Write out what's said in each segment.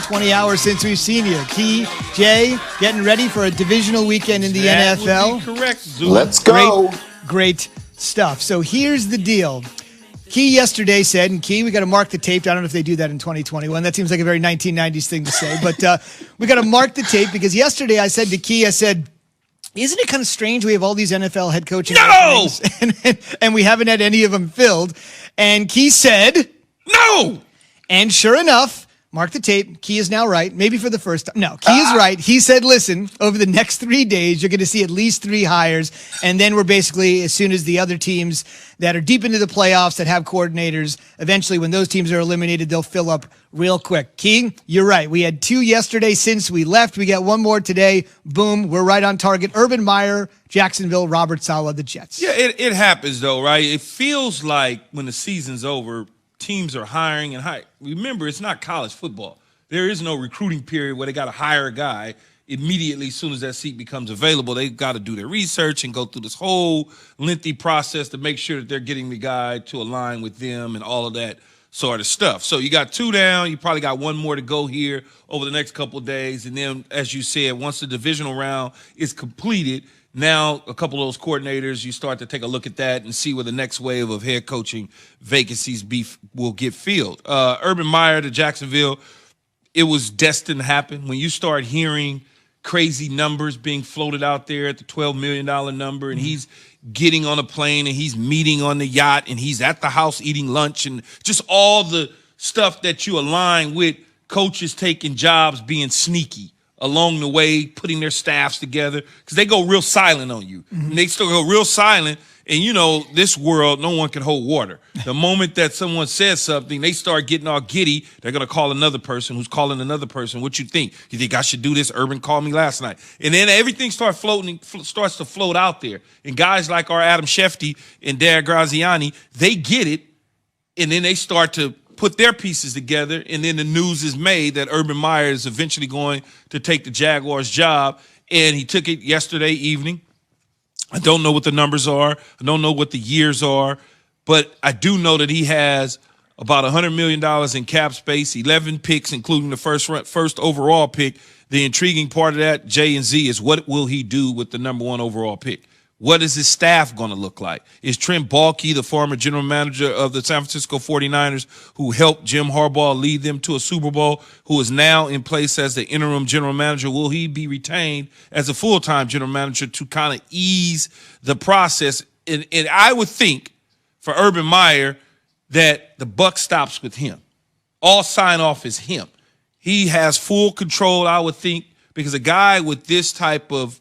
20 hours since we've seen you. Key, Jay, getting ready for a divisional weekend in the NFL. Would be correct, Zoo. Let's go. Great stuff. So here's the deal. Key yesterday said, and Key, we got to mark the tape. I don't know if they do that in 2021. That seems like a very 1990s thing to say. But we got to mark the tape because yesterday I said to Key, I said, isn't it kind of strange we have all these NFL head coaching openings and we haven't had any of them filled? And Key said, no. And sure enough, mark the tape. Key is now right. Maybe for the first time. No, Key is right. He said, listen, over the next 3 days, you're going to see at least 3 hires. And then we're basically, as soon as the other teams that are deep into the playoffs that have coordinators, eventually when those teams are eliminated, they'll fill up real quick. Key, you're right. We had 2 yesterday since we left. We got 1 more today. Boom. We're right on target. Urban Meyer, Jacksonville, Robert Saleh, the Jets. Yeah, it happens, though, right? It feels like when the season's over, teams are hiring and hiring. Remember, it's not college football. There is no recruiting period where they got to hire a guy immediately as soon as that seat becomes available. They've got to do their research and go through this whole lengthy process to make sure that they're getting the guy to align with them and all of that sort of stuff. So you got 2 down. You probably got 1 more to go here over the next couple of days. And then, as you said, once the divisional round is completed, now a couple of those coordinators, you start to take a look at that and see where the next wave of head coaching vacancies will get filled. Urban Meyer to Jacksonville, it was destined to happen. When you start hearing crazy numbers being floated out there at the $12 million number, and he's getting on a plane and he's meeting on the yacht and he's at the house eating lunch and just all the stuff that you align with coaches taking jobs, being sneaky along the way, putting their staffs together, because they go real silent on you. And they still go real silent, and you know, this world, no one can hold water. The moment that someone says something, they start getting all giddy. They're going to call another person who's calling another person. What you think? You think I should do this? Urban called me last night. And then everything starts to float out there. And guys like our Adam Schefter and Dan Graziani, they get it, and then they start to put their pieces together, and then the news is made that Urban Meyer is eventually going to take the Jaguars job, and he took it yesterday evening. I don't know what the numbers are. I don't know what the years are, but I do know that he has about $100 million in cap space, 11 picks, including the first overall pick. The intriguing part of that, J and Z, is what will he do with the number 1 overall pick? What is his staff going to look like? Is Trent Baalke, the former general manager of the San Francisco 49ers, who helped Jim Harbaugh lead them to a Super Bowl, who is now in place as the interim general manager, will he be retained as a full-time general manager to kind of ease the process? And I would think for Urban Meyer that the buck stops with him. All sign-off is him. He has full control, I would think, because a guy with this type of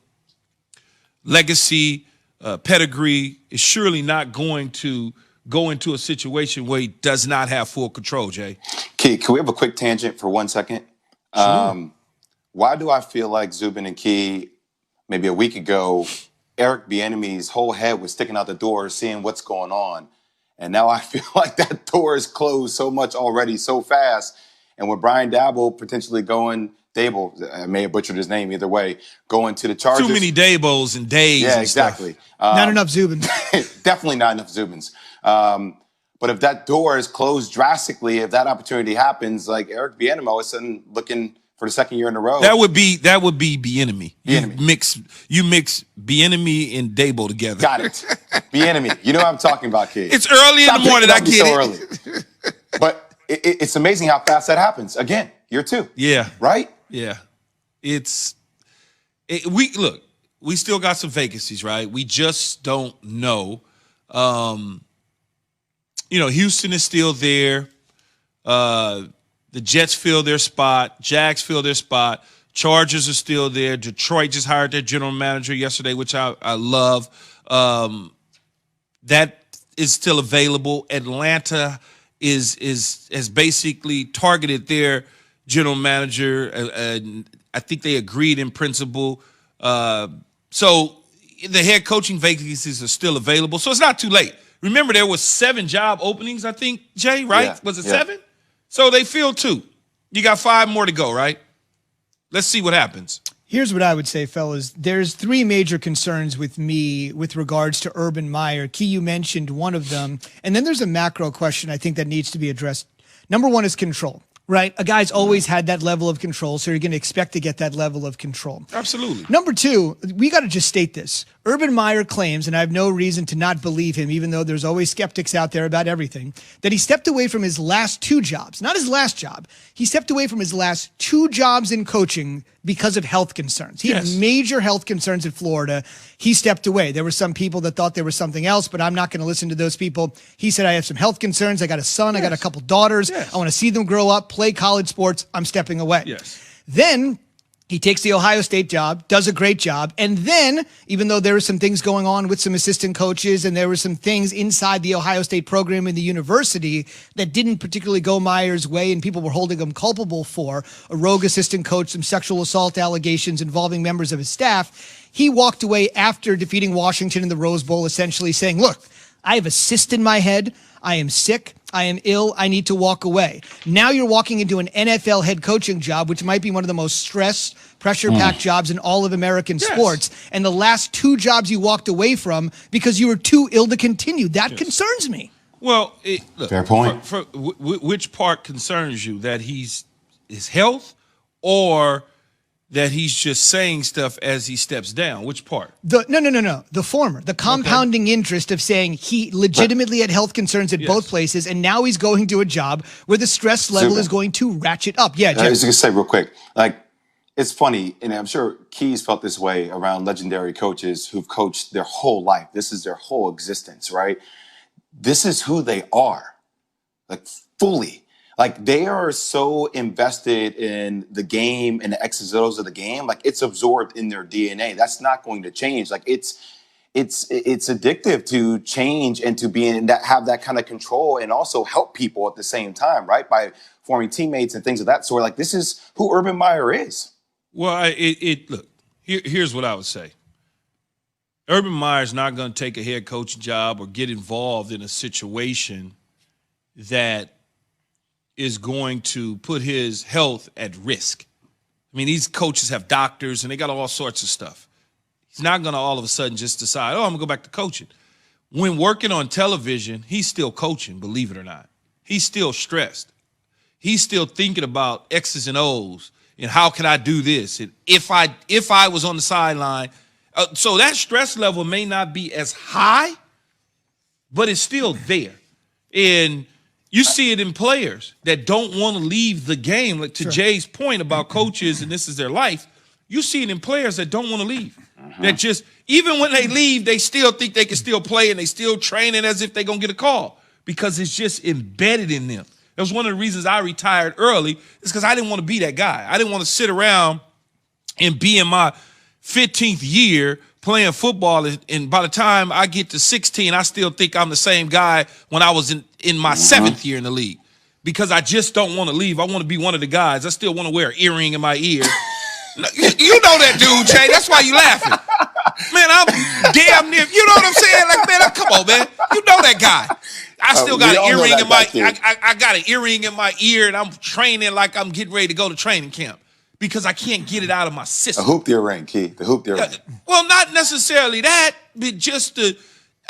legacy, pedigree is surely not going to go into a situation where he does not have full control, Jay. Key, can we have a quick tangent for 1 second? Sure. Why do I feel like Zubin and Key, maybe a week ago, Eric Bieniemy's whole head was sticking out the door seeing what's going on, and now I feel like that door is closed so much already, so fast, and with Brian Daboll potentially going – Dable, I may have butchered his name either way, going to the Chargers. Too many Dables and days. Yeah, and exactly. Not enough Zubins. Definitely not enough Zubins. But if that door is closed drastically, if that opportunity happens, like Eric Bieniemy all of a sudden looking for the 2nd year in a row. That would be Bieniemy. You mix Bieniemy and Dable together. Got it. Bieniemy. You know what I'm talking about, kid. It's early in the morning. I get it. Early. But it's amazing how fast that happens. Again, year 2. Yeah. Right? Yeah. We still got some vacancies, right? We just don't know. Houston is still there. The Jets fill their spot. Jags fill their spot. Chargers are still there. Detroit just hired their general manager yesterday, which I love. That is still available. Atlanta has basically targeted their general manager. I think they agreed in principle. So the head coaching vacancies are still available. So it's not too late. Remember, there was 7 job openings, I think, Jay, right? Yeah, was it 7? So they filled 2. You got 5 more to go, right? Let's see what happens. Here's what I would say, fellas. There's 3 major concerns with me with regards to Urban Meyer. Key, you mentioned one of them. And then there's a macro question I think that needs to be addressed. Number 1 is control. right? A guy's always had that level of control, so you're going to expect to get that level of control. Absolutely. Number two, we got to just state this. Urban Meyer claims, and I have no reason to not believe him, even though there's always skeptics out there about everything, that he stepped away from his last 2 jobs. Not his last job. He stepped away from his last 2 jobs in coaching because of health concerns. He had major health concerns in Florida. He stepped away. There were some people that thought there was something else, but I'm not going to listen to those people. He said, I have some health concerns. I got a son. I got a couple daughters. I want to see them grow up, play college sports. I'm stepping away. Then he takes the Ohio State job, does a great job, and then, even though there were some things going on with some assistant coaches and there were some things inside the Ohio State program in the university that didn't particularly go Meyer's way and people were holding him culpable for, a rogue assistant coach, some sexual assault allegations involving members of his staff, he walked away after defeating Washington in the Rose Bowl, essentially saying, look, I have a cyst in my head. I am sick. I am ill. I need to walk away. Now you're walking into an NFL head coaching job, which might be one of the most stressed, pressure-packed jobs in all of American sports. And the last 2 jobs you walked away from because you were too ill to continue. That concerns me. Well, look, fair point. Which part concerns you? That his health, or that he's just saying stuff as he steps down? Which part? No. The former. The compounding interest of saying he legitimately had health concerns at both places, and now he's going to a job where the stress level is going to ratchet up. Yeah, Jeff. I was going to say real quick, it's funny, and I'm sure Key's felt this way around legendary coaches who've coached their whole life. This is their whole existence, right? This is who they are, fully. They are so invested in the game and the X's and O's of the game. It's absorbed in their DNA. That's not going to change. It's addictive to change and to be in that, have that kind of control, and also help people at the same time, right? By forming teammates and things of that sort. This is who Urban Meyer is. Well, look, here's what I would say. Urban Meyer's not going to take a head coach job or get involved in a situation that is going to put his health at risk. I mean, these coaches have doctors and they got all sorts of stuff. He's not going to all of a sudden just decide, I'm going to go back to coaching. When working on television, he's still coaching, believe it or not. He's still stressed. He's still thinking about X's and O's and how can I do this? And if I was on the sideline, so that stress level may not be as high, but it's still there. And you see it in players that don't want to leave the game. To Jay's point about coaches and this is their life, you see it in players that don't want to leave. That just, even when they leave, they still think they can still play and they still training as if they're going to get a call because it's just embedded in them. That was one of the reasons I retired early, is because I didn't want to be that guy. I didn't want to sit around and be in my 15th year playing football, and by the time I get to 16, I still think I'm the same guy when I was in my 7th year in the league, because I just don't want to leave. I want to be one of the guys. I still want to wear an earring in my ear. You know that dude, Jay. That's why you laughing. Man, I'm damn near, you know what I'm saying? Come on, man. You know that guy. I still got an earring in my, I got an earring in my ear, and I'm training like I'm getting ready to go to training camp, because I can't get it out of my system. The hoop earring, Key. The hoop earring. Well, not necessarily that, but just the